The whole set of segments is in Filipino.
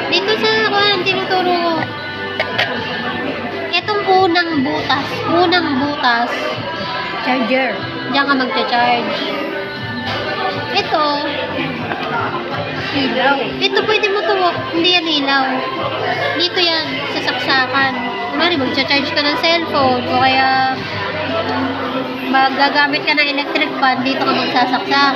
Dito sa tinuturo ko. Itong unang butas, Charger. diyan ka magcha-charge. Ito, Ilaw. ito pwede mo to, hindi yan ilaw. Dito yan, sa saksakan. Kunwari, magcha-charge ka ng cellphone, o kaya magagamit ka ng electric fan, dito ka magsasaksak.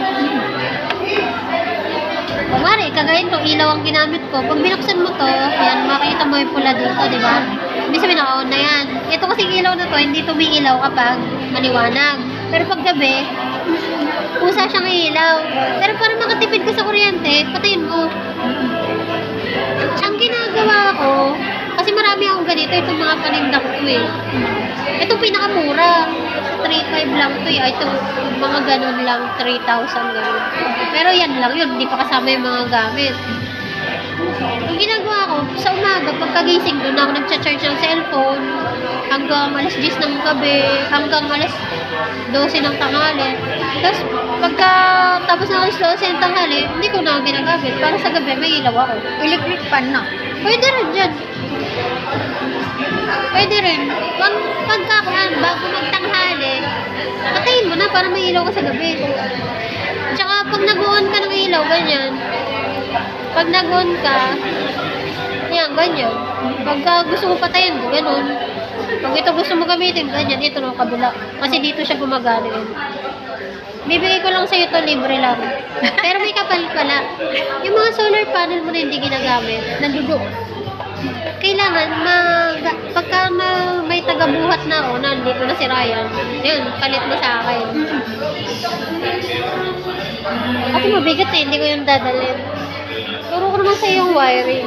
Kunwari, kagaya itong ilaw ang ginamit ko. Pag binuksan mo to, yan, makikita mo yung pula dito, di ba? Ibig sabihin, naka-on na yan. Ito kasing ilaw na to, hindi tumiilaw kapag maliwanag. Pero pag gabi, usa siyang ilaw. Pero para makatipid ka sa kuryente, patayin mo. Ang ginagawa ko, kasi marami akong ganito, itong mga panindak ko eh. Itong pinakamura. 3,500 lang to eh. Ito, mga ganun lang, 3,000 ganun. Pero yan lang yun, hindi pa kasama yung mga gamit. Ang ginagawa ko, sa umaga, pagkagising doon ako nagcha-charge ng cellphone, hanggang alas 10 ng gabi, hanggang alas 12 ng tanghali. Tapos, tapos ng alas 12 ng tanghali, hindi ko na ginagamit. Para sa gabi, may ilaw ako. Electric fan na. Pwede rin dyan. Pwede rin. Pagkakuan, bago magtanghali, patayin mo na para may ilaw ka sa gabi. Tsaka pag nag-on ka ng ilaw, ganyan. Pag nag-on ka, yan, ganyan. Pagka gusto mo patayin, ganun. Pag ito gusto mo gamitin, ganyan. Ito ng kabila. Kasi dito siya gumagana yun. Bibigay ko lang sa'yo ito, libre lang. Pero may kapalit pala. Yung mga solar panel mo na hindi ginagamit, nandugo. Kailangan, pagka may tagabuhat na ako, nandito na si Ryan, yun, palit mo sa akin. Kasi mabigat eh, hindi ko yung dadalhin. Turo ko naman sa'yo yung wiring.